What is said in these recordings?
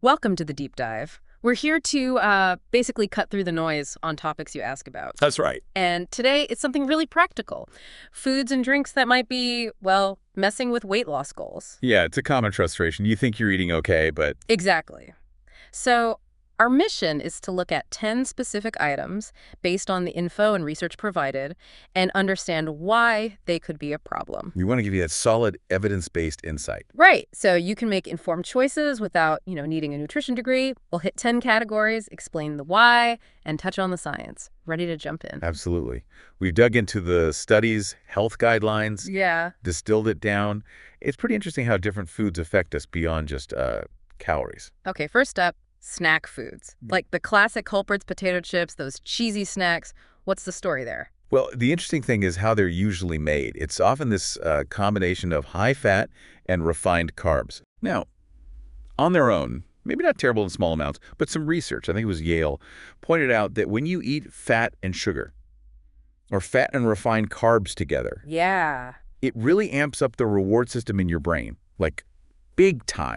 Welcome to the deep dive. We're here to basically cut through the noise on topics you ask about. That's right. And today it's something really practical. Foods and drinks that might be, well, messing with weight loss goals. Yeah, it's a common frustration. You think you're eating okay, but Exactly. So our mission is to look at 10 specific items based on the info and research provided and understand why they could be a problem. we want to give you that solid evidence-based insight. Right. So you can make informed choices without, needing a nutrition degree. We'll hit 10 categories, explain the why, and touch on the science. Ready to jump in. Absolutely. We've dug into the studies, health guidelines, Yeah. distilled it down. It's pretty interesting how different foods affect us beyond just calories. Okay, first up, snack foods. Like the classic culprits, potato chips, those cheesy snacks. What's the story there? Well, the interesting thing is how they're usually made. It's often this combination of high fat and refined carbs. Now, on their own, maybe not terrible in small amounts, but some research, I think it was Yale, pointed out that when you eat fat and sugar, or fat and refined carbs together, Yeah. it really amps up the reward system in your brain, like big time.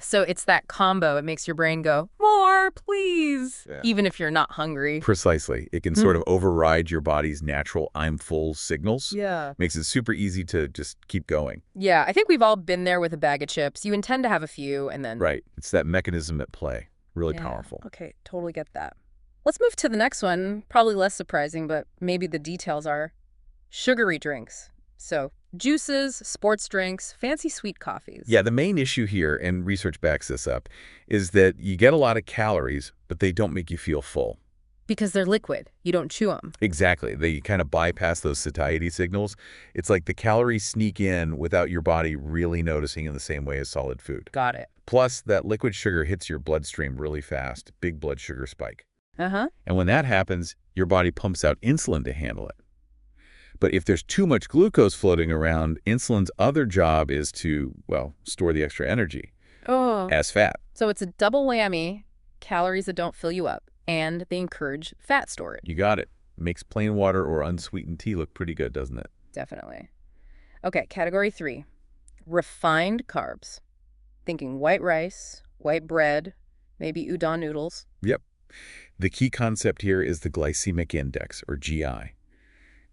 So it's that combo. It makes your brain go, more, please, Yeah. even if you're not hungry. Precisely. It can sort of override your body's natural I'm full signals. Yeah. Makes it super easy to just keep going. Yeah, I think we've all been there with a bag of chips. You intend to have a few and then... Right. It's that mechanism at play. Really Yeah. powerful. Okay, totally get that. Let's move to the next one. Probably less surprising, but maybe the details are sugary drinks. So juices, sports drinks, fancy sweet coffees. Yeah, the main issue here, and research backs this up, is that you get a lot of calories, but they don't make you feel full. Because they're liquid. You don't chew them. Exactly. They kind of bypass those satiety signals. It's like the calories sneak in without your body really noticing in the same way as solid food. Got it. Plus, that liquid sugar hits your bloodstream really fast, big blood sugar spike. Uh-huh. And when that happens, your body pumps out insulin to handle it. But if there's too much glucose floating around, insulin's other job is to, well, store the extra energy Oh. as fat. So it's a double whammy, calories that don't fill you up, and they encourage fat storage. You got it. Makes plain water or unsweetened tea look pretty good, doesn't it? Definitely. Okay, category 3, refined carbs. Thinking white rice, white bread, maybe udon noodles. Yep. The key concept here is the glycemic index, or GI.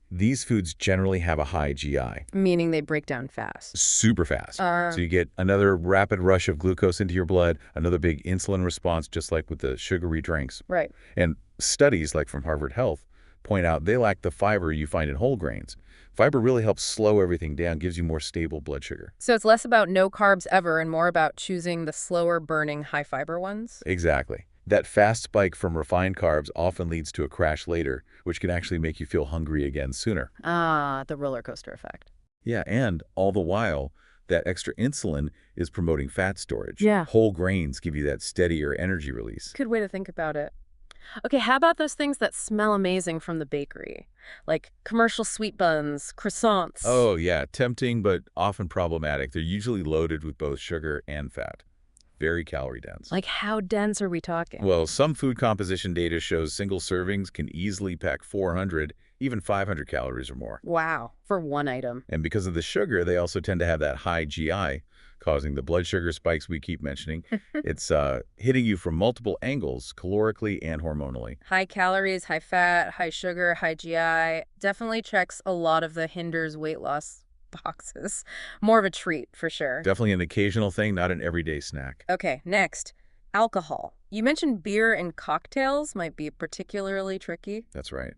These foods generally have a high GI, Meaning they break down fast. super fast. So you get another rapid rush of glucose into your blood, another big insulin response, just like with the sugary drinks. Right. And studies like from Harvard Health point out they lack the fiber you find in whole grains. Fiber really helps slow everything down, gives you more stable blood sugar. So it's less about no carbs ever and more about choosing the slower burning high fiber ones? Exactly. That fast spike from refined carbs often leads to a crash later, which can actually make you feel hungry again sooner. The roller coaster effect. Yeah, and all the while, that extra insulin is promoting fat storage. Yeah. Whole grains give you that steadier energy release. Good way to think about it. Okay, how about those things that smell amazing from the bakery? Like commercial sweet buns, croissants. Oh, yeah, tempting but often problematic. They're usually loaded with both sugar and fat. Very calorie dense. Like how dense are we talking? Well, some food composition data shows single servings can easily pack 400, even 500 calories or more. Wow, for one item. And because of the sugar, they also tend to have that high GI, causing the blood sugar spikes we keep mentioning. It's hitting you from multiple angles, calorically and hormonally. High calories, high fat, high sugar, high GI. Definitely checks a lot of the hinders weight loss boxes. More of a treat, for sure. Definitely an occasional thing, not an everyday snack. Okay, next, alcohol. You mentioned beer and cocktails might be particularly tricky. That's right.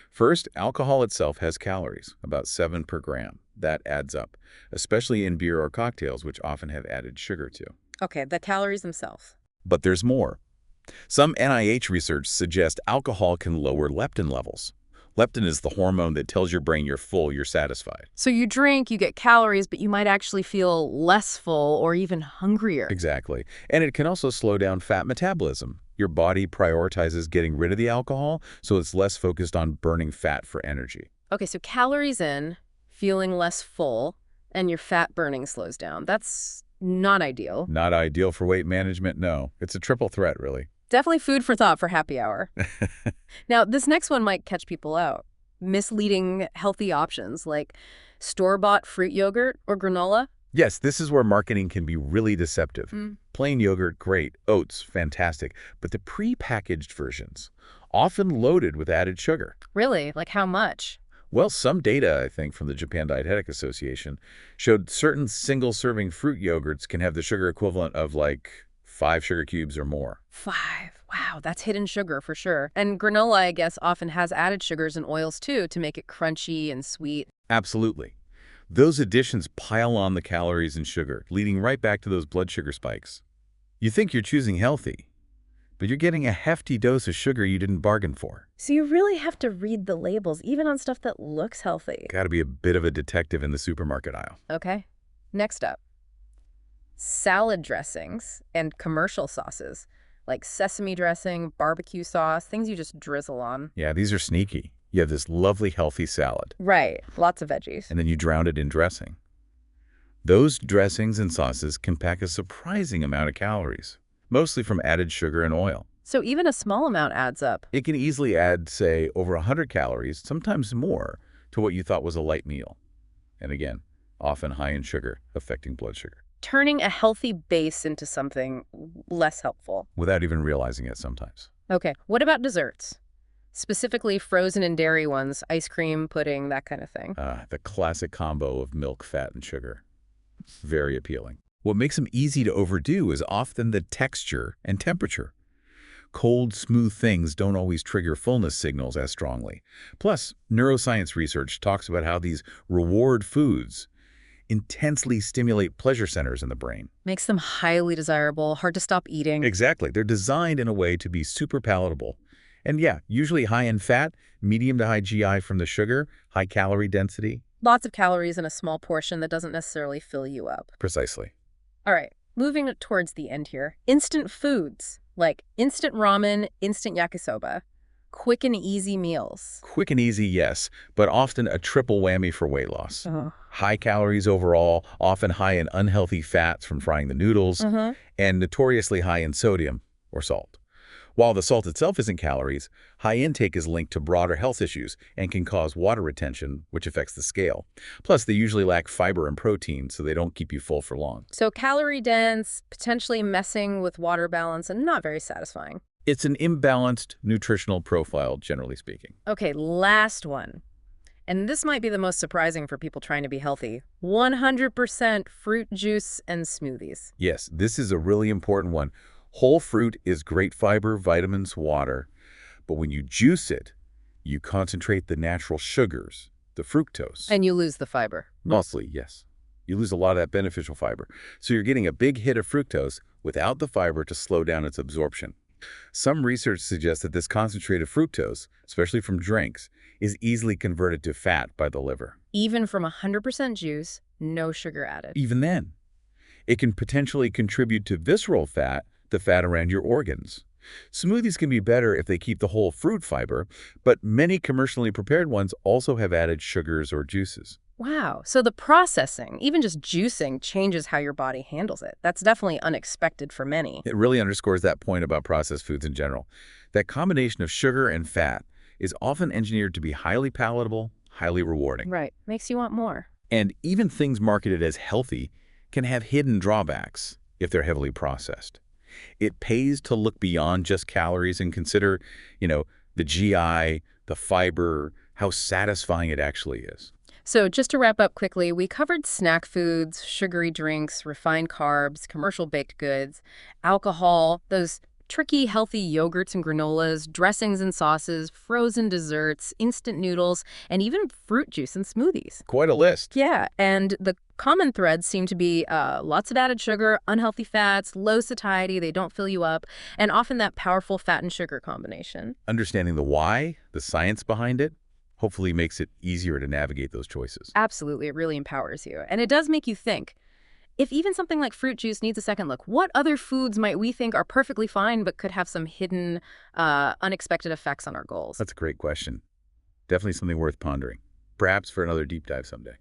First, alcohol itself has calories, about 7 per gram. That adds up, especially in beer or cocktails, which often have added sugar too. Okay, the calories themselves. But there's more. Some NIH research suggests alcohol can lower leptin levels. Leptin is the hormone that tells your brain you're full, you're satisfied. So you drink, you get calories, but you might actually feel less full or even hungrier. Exactly. And it can also slow down fat metabolism. Your body prioritizes getting rid of the alcohol, so it's less focused on burning fat for energy. Okay, so calories in, feeling less full, and your fat burning slows down. That's not ideal. Not ideal for weight management, no. It's a triple threat, really. Definitely food for thought for happy hour. Now, this next one might catch people out. Misleading healthy options like store-bought fruit yogurt or granola. Yes, this is where marketing can be really deceptive. Plain yogurt, great. Oats, fantastic. But the pre-packaged versions, often loaded with added sugar. Really? Like how much? Well, some data, I think, from the Japan Dietetic Association showed certain single-serving fruit yogurts can have the sugar equivalent of like 5 sugar cubes or more. 5. Wow, that's hidden sugar for sure. And granola, I guess, often has added sugars and oils too to make it crunchy and sweet. Absolutely. Those additions pile on the calories and sugar, leading right back to those blood sugar spikes. You think you're choosing healthy, but you're getting a hefty dose of sugar you didn't bargain for. So you really have to read the labels, even on stuff that looks healthy. Got to be a bit of a detective in the supermarket aisle. Okay. Next up, salad dressings and commercial sauces, like sesame dressing, barbecue sauce, things you just drizzle on. Yeah, these are sneaky. You have this lovely, healthy salad, Right. Lots of veggies. and then you drown it in dressing. Those dressings and sauces can pack a surprising amount of calories, mostly from added sugar and oil. So even a small amount adds up. It can easily add, say, over 100 calories, sometimes more, to what you thought was a light meal. And again, often high in sugar, affecting blood sugar, Turning a healthy base into something less helpful. without even realizing it sometimes. Okay, what about desserts? Specifically frozen and dairy ones, ice cream, pudding, that kind of thing. The classic combo of milk, fat, and sugar. Very appealing. What makes them easy to overdo is often the texture and temperature. Cold, smooth things don't always trigger fullness signals as strongly. Plus, neuroscience research talks about how these reward foods intensely stimulate pleasure centers in the brain. Makes them highly desirable, hard to stop eating. Exactly. They're designed in a way to be super palatable. And yeah, usually high in fat, medium to high GI from the sugar, high calorie density. Lots of calories in a small portion that doesn't necessarily fill you up. Precisely. All right, moving towards the end here. Instant foods, like instant ramen, instant yakisoba. Quick and easy meals. Quick and easy, yes, but often a triple whammy for weight loss. High calories overall, often high in unhealthy fats from frying the noodles, and notoriously high in sodium or salt. While the salt itself isn't calories, high intake is linked to broader health issues and can cause water retention, which affects the scale. Plus, they usually lack fiber and protein, so they don't keep you full for long. So calorie dense, potentially messing with water balance, and not very satisfying. It's an imbalanced nutritional profile, generally speaking. Okay, last one. And this might be the most surprising for people trying to be healthy. 100% fruit juice and smoothies. Yes, this is a really important one. Whole fruit is great fiber, vitamins, water. But when you juice it, you concentrate the natural sugars, the fructose. And you lose the fiber. Mostly, yes. You lose a lot of that beneficial fiber. So you're getting a big hit of fructose without the fiber to slow down its absorption. Some research suggests that this concentrated fructose, especially from drinks, is easily converted to fat by the liver. Even from 100% juice, no sugar added. Even then, it can potentially contribute to visceral fat, the fat around your organs. Smoothies can be better if they keep the whole fruit fiber, but many commercially prepared ones also have added sugars or juices. Wow, so the processing, even just juicing, changes how your body handles it. That's definitely unexpected for many. It really underscores that point about processed foods in general. That combination of sugar and fat is often engineered to be highly palatable, highly rewarding. Right, makes you want more. And even things marketed as healthy can have hidden drawbacks if they're heavily processed. It pays to look beyond just calories and consider, the GI, the fiber, how satisfying it actually is. So just to wrap up quickly, we covered snack foods, sugary drinks, refined carbs, commercial baked goods, alcohol, those tricky, healthy yogurts and granolas, dressings and sauces, frozen desserts, instant noodles, and even fruit juice and smoothies. Quite a list. Yeah, and the common threads seem to be lots of added sugar, unhealthy fats, low satiety, they don't fill you up, and often that powerful fat and sugar combination. Understanding the why, the science behind it, hopefully makes it easier to navigate those choices. Absolutely, it really empowers you. And it does make you think, if even something like fruit juice needs a second look, what other foods might we think are perfectly fine but could have some hidden, unexpected effects on our goals? That's a great question. Definitely something worth pondering. Perhaps for another deep dive someday.